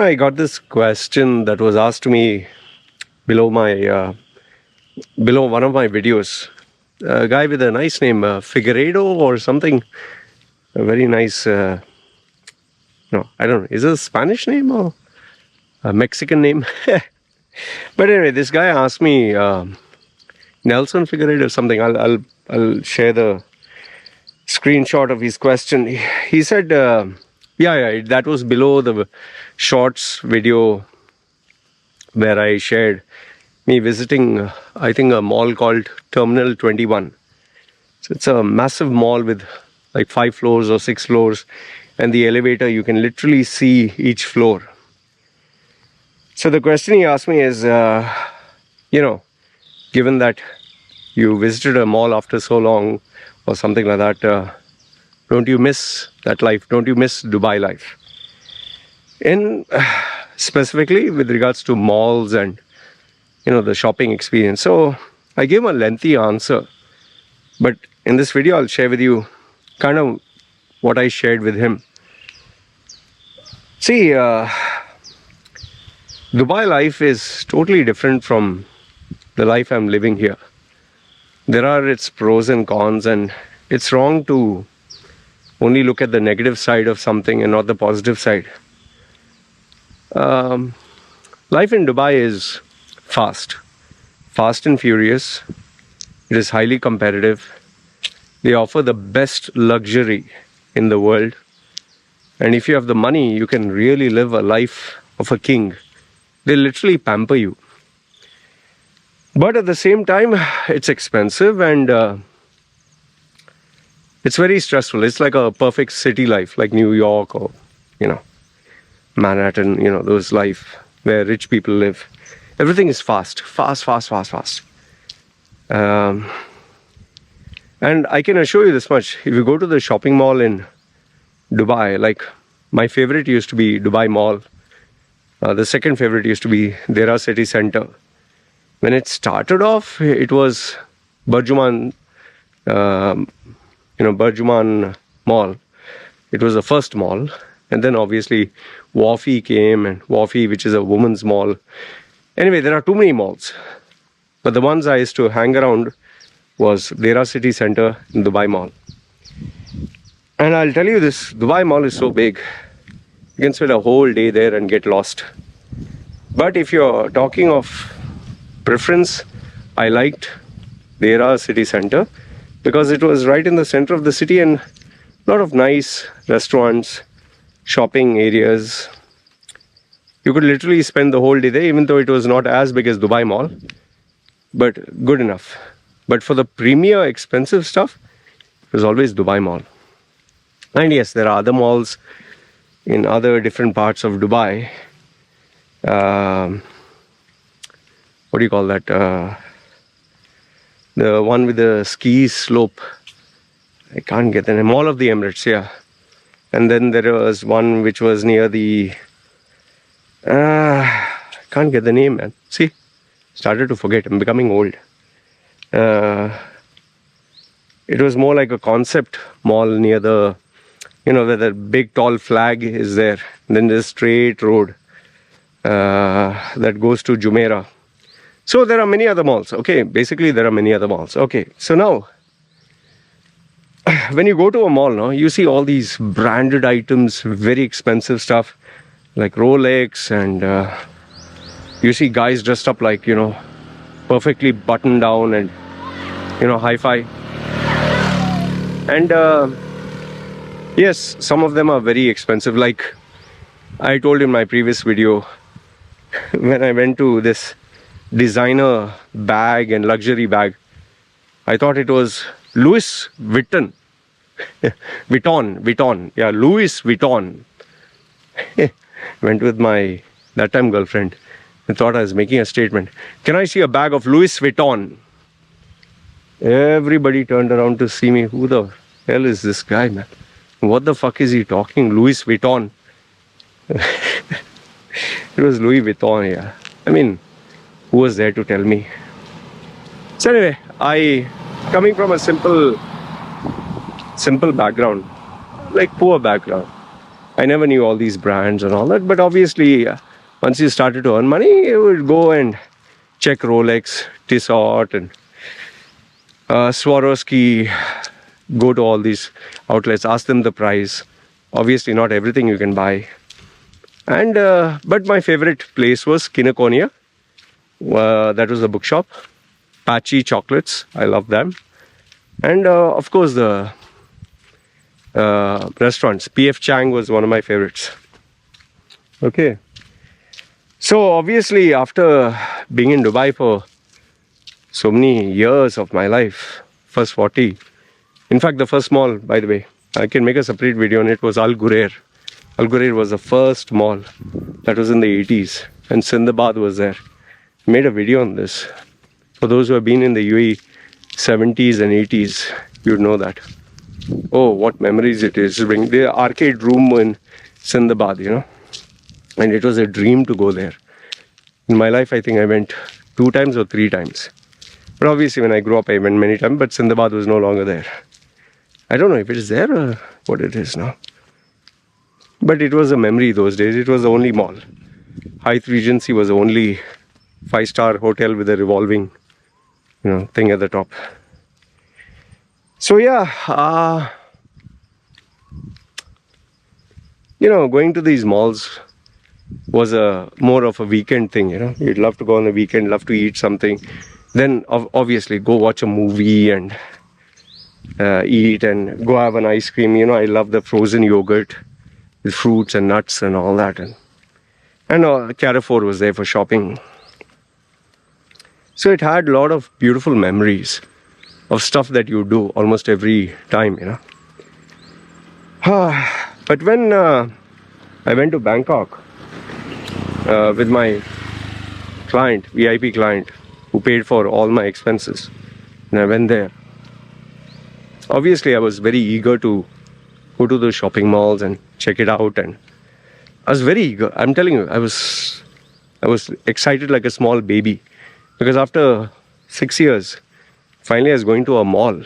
I got this question that was asked to me below below one of my videos. A guy with a nice name, Figueredo or something. A very nice, no, I don't know. Is it a Spanish name or a Mexican name? But anyway, this guy asked me, Nelson Figueredo or something. I'll share the screenshot of his question. He said, yeah, that was below the shorts video where I shared me visiting, I think, a mall called Terminal 21. So it's a massive mall with like 5 floors or 6 floors, and the elevator, you can literally see each floor. So the question he asked me is, given that you visited a mall after so long or something like that, don't you miss that life? Don't you miss Dubai life? In specifically with regards to malls and the shopping experience. So I gave a lengthy answer, but in this video I'll share with you kind of what I shared with him. See, Dubai life is totally different from the life I'm living here. There are its pros and cons, and it's wrong to only look at the negative side of something and not the positive side. Life in Dubai is fast and furious. It is highly competitive. They offer the best luxury in the world, and if you have the money, you can really live a life of a king. They literally pamper you. But at the same time, it's expensive, and it's very stressful. It's like a perfect city life, like New York or Manhattan, those life where rich people live. Everything is fast. And I can assure you this much. If you go to the shopping mall in Dubai, like my favorite used to be Dubai Mall. The second favorite used to be Dera City Center. When it started off, it was Burjuman, Burjuman Mall. It was the first mall. And then obviously Wafi came, and Wafi, which is a woman's mall. Anyway, there are too many malls. But the ones I used to hang around was Dera City Center and Dubai Mall. And I'll tell you this, Dubai Mall is so big. You can spend a whole day there and get lost. But if you're talking of preference, I liked Dera City Center because it was right in the center of the city, and a lot of nice restaurants, shopping areas. You could literally spend the whole day there, even though it was not as big as Dubai Mall, but good enough. But for the premier expensive stuff, it was always Dubai Mall. And yes, there are other malls in other different parts of Dubai. What do you call that? The one with the ski slope. I can't get the name. Mall of the Emirates, yeah. And then there was one which was near the... I can't get the name, man. See? Started to forget. I'm becoming old. It was more like a concept mall near the... where the big tall flag is there. And then there's a straight road that goes to Jumeirah. So there are many other malls. Okay, basically there are many other malls. Okay, so now... when you go to a mall, no, you see all these branded items, very expensive stuff like Rolex, and you see guys dressed up like, perfectly buttoned down and, hi-fi. And yes, some of them are very expensive. Like I told in my previous video, when I went to this designer bag and luxury bag, I thought it was Louis Vuitton. Vuitton. Yeah, Louis Vuitton. Went with my, that time, girlfriend, and thought I was making a statement. Can I see a bag of Louis Vuitton? Everybody turned around to see me. Who the hell is this guy, man? What the fuck is he talking? Louis Vuitton. It was Louis Vuitton, yeah. I mean, who was there to tell me? So anyway, coming from a simple background, like poor background, I never knew all these brands and all that. But obviously, once you started to earn money, you would go and check Rolex, Tissot, and Swarovski. Go to all these outlets, ask them the price. Obviously, not everything you can buy. And but my favorite place was Kinokuniya. That was the bookshop. Patchy chocolates, I love them. And of course the restaurants. PF Chang was one of my favorites. Okay. So obviously after being in Dubai for so many years of my life, first 40. In fact, the first mall, by the way, I can make a separate video on it, was Al Ghurair. Al Ghurair was the first mall. That was in the 80s. And Sindabad was there. I made a video on this. For those who have been in the UAE 70s and 80s, you'd know that. Oh, what memories it is. The arcade room in Sindabad, you know. And it was a dream to go there. In my life, I think I went 2 times or 3 times. But obviously, when I grew up, I went many times. But Sindabad was no longer there. I don't know if it is there or what it is now. But it was a memory those days. It was the only mall. Hyatt Regency was the only 5-star hotel with a revolving, thing at the top. So yeah, going to these malls was more of a weekend thing. You'd love to go on a weekend, love to eat something, then obviously go watch a movie and eat and go have an ice cream. I love the frozen yogurt with fruits and nuts and all that, and Carrefour was there for shopping. So it had a lot of beautiful memories of stuff that you do almost every time, But when I went to Bangkok with my client, VIP client, who paid for all my expenses, and I went there. Obviously, I was very eager to go to the shopping malls and check it out, and I was very eager. I'm telling you, I was excited like a small baby, because after 6 years, finally I was going to a mall.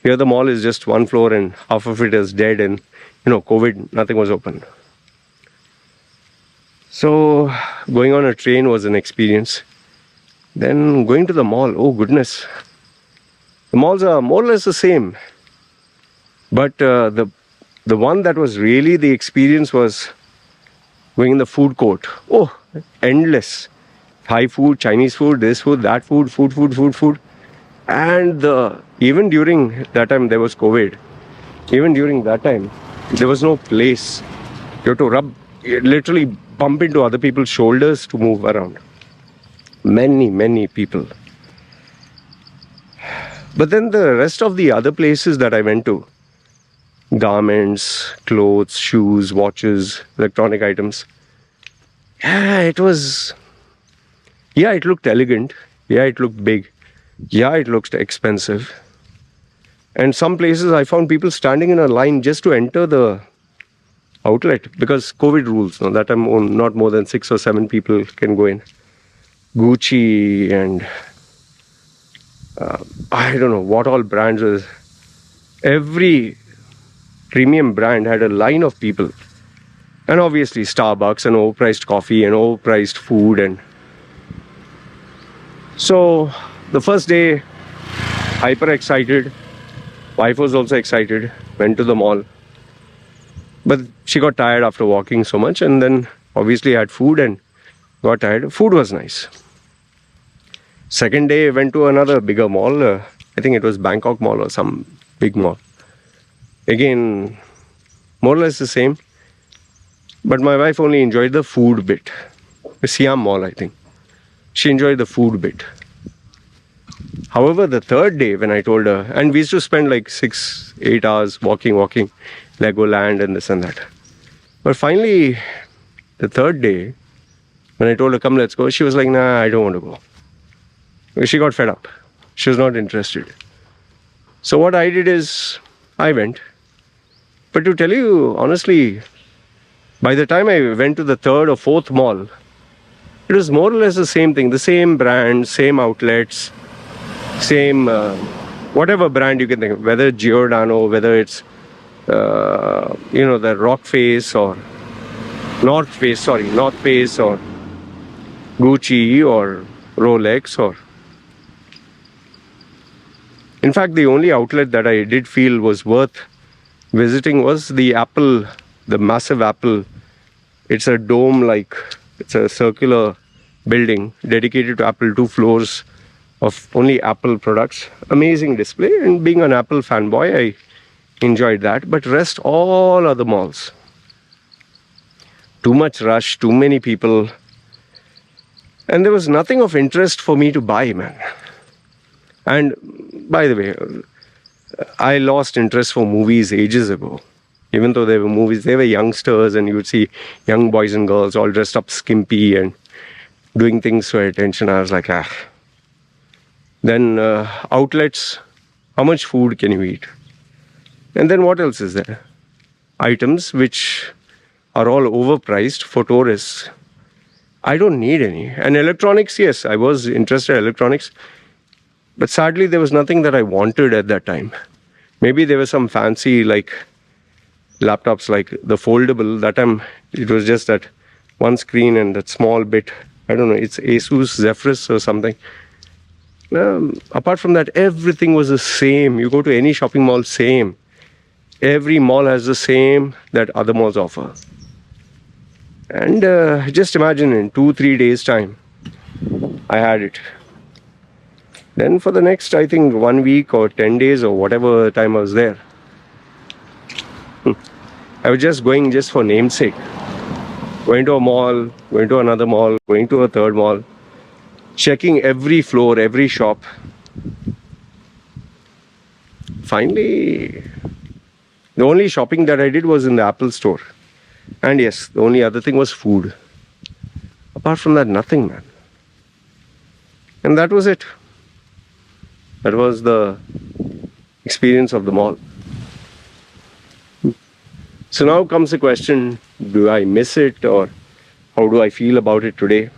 Here the mall is just 1 floor and half of it is dead, and COVID, nothing was open. So going on a train was an experience. Then going to the mall, oh goodness. The malls are more or less the same. But the one that was really the experience was going in the food court. Oh, endless. Thai food, Chinese food, this food, that food, food. And even during that time, there was COVID. Even during that time, there was no place. You have to literally bump into other people's shoulders to move around. Many people. But then the rest of the other places that I went to, garments, clothes, shoes, watches, electronic items, it looked elegant. Yeah, it looked big. Yeah, it looked expensive. And some places I found people standing in a line just to enter the outlet because COVID rules. That time not more than 6 or 7 people can go in. Gucci and I don't know what all brands was. Every premium brand had a line of people. And obviously Starbucks and overpriced coffee and overpriced food. And so the first day, hyper excited. Wife was also excited. Went to the mall. But she got tired after walking so much, and then obviously had food and got tired. Food was nice. Second day, went to another bigger mall. I think it was Bangkok Mall or some big mall. Again, more or less the same. But my wife only enjoyed the food bit. The Siam Mall, I think. She enjoyed the food bit. However, the third day when I told her, and we used to spend like 6-8 hours walking, Legoland and this and that. But finally, the third day, when I told her, come, let's go, she was like, nah, I don't want to go. She got fed up. She was not interested. So what I did is, I went. But to tell you honestly, by the time I went to the third or fourth mall, it was more or less the same thing. The same brand, same outlets, same whatever brand you can think of. Whether it's Giordano, whether it's the Rock Face or North Face or Gucci or Rolex or... In fact, the only outlet that I did feel was worth visiting was the Apple, the massive Apple. It's a dome-like, it's a circular building dedicated to Apple, 2 floors of only Apple products. Amazing display, and being an Apple fanboy, I enjoyed that. But rest all other malls, too much rush, too many people, and there was nothing of interest for me to buy, man. And by the way, I lost interest for movies ages ago. Even though they were movies, they were youngsters, and you would see young boys and girls all dressed up skimpy and doing things for attention. I was like, ah. Then outlets, how much food can you eat? And then what else is there? Items which are all overpriced for tourists. I don't need any. And electronics, yes, I was interested in electronics. But sadly, there was nothing that I wanted at that time. Maybe there were some fancy like laptops like the foldable. That time it was just that one screen and that small bit. I don't know, it's Asus Zephyrus or something. Apart from that, everything was the same. You go to any shopping mall, same. Every mall has the same that other malls offer. And just imagine in 2-3 days time, I had it. Then for the next, I think, 1 week or 10 days or whatever time I was there, I was just going just for namesake. Going to a mall, going to another mall, going to a third mall, checking every floor, every shop. Finally, the only shopping that I did was in the Apple store. And yes, the only other thing was food. Apart from that, nothing, man. And that was it. That was the experience of the mall. So now comes the question, do I miss it, or how do I feel about it today?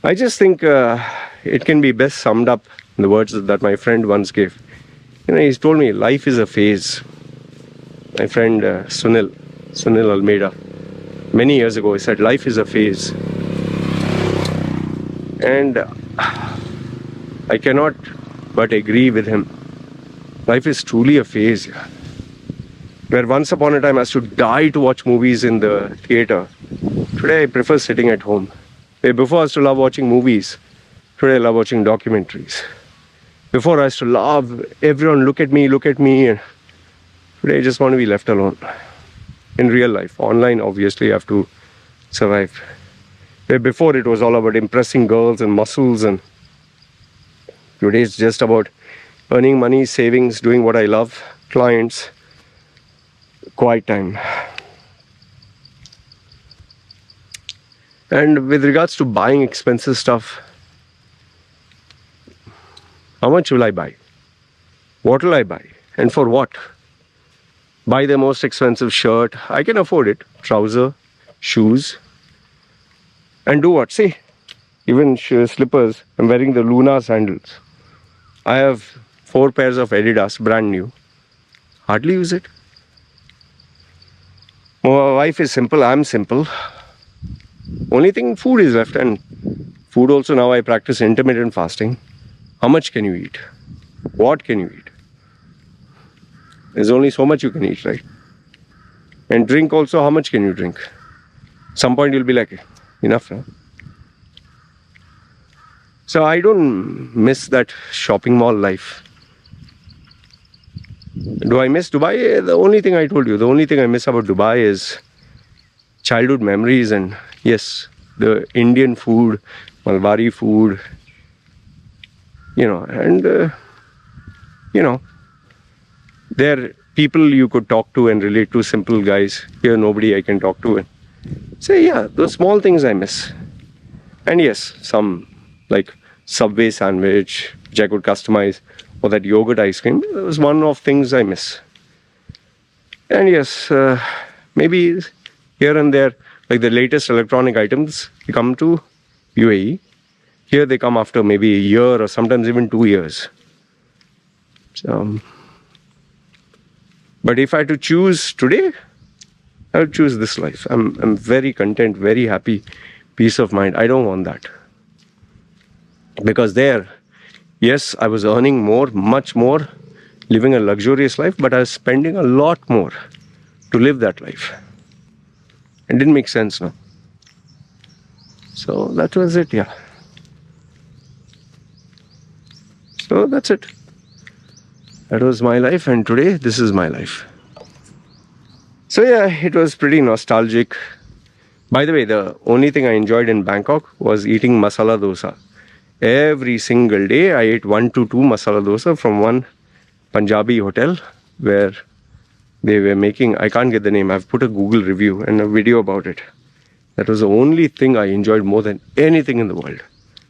I just think it can be best summed up in the words that my friend once gave. He's told me life is a phase. My friend Sunil Almeida, many years ago, he said life is a phase. And I cannot but agree with him. Life is truly a phase. Where once upon a time I used to die to watch movies in the theater. Today I prefer sitting at home. Where before I used to love watching movies. Today I love watching documentaries. Before I used to love everyone look at me. And today I just want to be left alone. In real life. Online, obviously, I have to survive. Where before it was all about impressing girls and muscles, and today it's just about earning money, savings, doing what I love, clients, quiet time. And with regards to buying expensive stuff, how much will I buy? What will I buy? And for what? Buy the most expensive shirt. I can afford it. Trouser, shoes. And do what? See, even slippers. I'm wearing the Luna sandals. I have 4 pairs of Adidas, brand new. Hardly use it. My wife is simple. I'm simple. Only thing, food is left. And food also now I practice intermittent fasting. How much can you eat? What can you eat? There's only so much you can eat, right? And drink also, how much can you drink? Some point you'll be like, enough now. So I don't miss that shopping mall life. Do I miss Dubai? The only thing I told you, the only thing I miss about Dubai is childhood memories, and yes, the Indian food, Malbari food, and there are people you could talk to and relate to, simple guys. Here, nobody I can talk to and say, yeah, those small things I miss. And yes, some like Subway sandwich, which I could customize, or that yogurt ice cream, that was one of things I miss. And yes, maybe here and there, like the latest electronic items, they come to UAE. Here they come after maybe a year or sometimes even 2 years. So, But if I had to choose today, I would choose this life. I'm very content, very happy, peace of mind. I don't want that. Because there, yes, I was earning more, much more, living a luxurious life, but I was spending a lot more to live that life. It didn't make sense now. So that was it, yeah. So that's it. That was my life, and today this is my life. So yeah, it was pretty nostalgic. By the way, the only thing I enjoyed in Bangkok was eating masala dosa. Every single day I ate 1 to 2 masala dosa from one Punjabi hotel where they were making, I can't get the name, I've put a Google review and a video about it. That was the only thing I enjoyed more than anything in the world.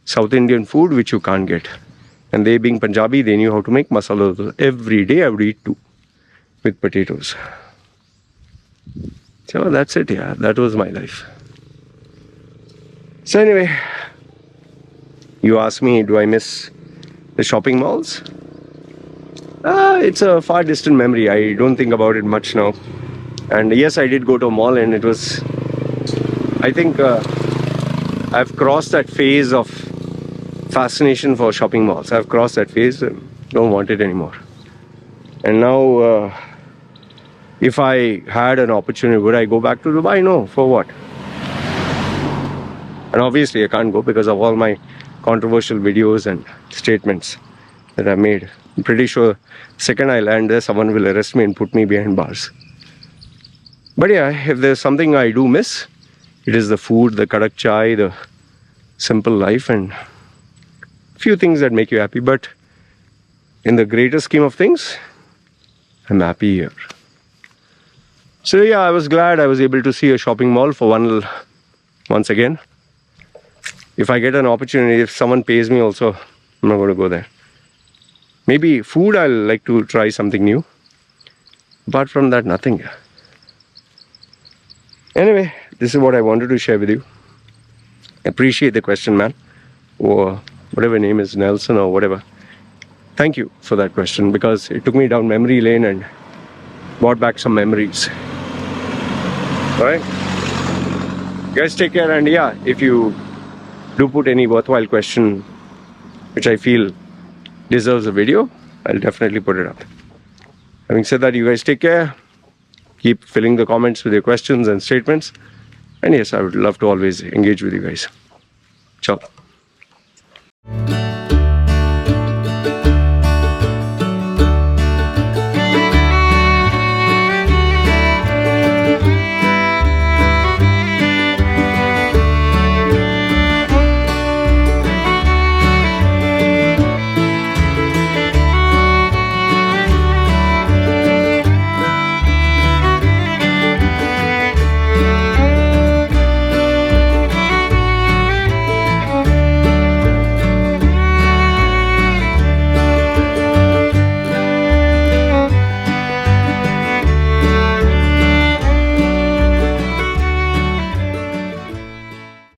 South Indian food which you can't get. And they being Punjabi, they knew how to make masala dosa. Every day I would eat 2 with potatoes. So that's it, yeah. That was my life. So anyway, you ask me, do I miss the shopping malls? It's a far distant memory. I don't think about it much now. And yes, I did go to a mall, and it was, I think I've crossed that phase of fascination for shopping malls. I've crossed that phase and don't want it anymore. And now, if I had an opportunity, would I go back to Dubai? No. For what? And obviously I can't go because of all my controversial videos and statements that I made. I'm pretty sure the second I land there, someone will arrest me and put me behind bars. But yeah, if there's something I do miss, it is the food, the kadak chai, the simple life, and few things that make you happy. But in the greater scheme of things, I'm happy here. So yeah, I was glad I was able to see a shopping mall for once again. If I get an opportunity, if someone pays me also, I'm not going to go there. Maybe food, I'll like to try something new. Apart from that, nothing. Anyway, this is what I wanted to share with you. Appreciate the question, man. Or whatever name is, Nelson or whatever. Thank you for that question, because it took me down memory lane and brought back some memories. Alright? You guys take care, and yeah, if you do put any worthwhile question which I feel deserves a video, I'll definitely put it up. Having said that, you guys take care. Keep filling the comments with your questions and statements. And yes, I would love to always engage with you guys. Ciao.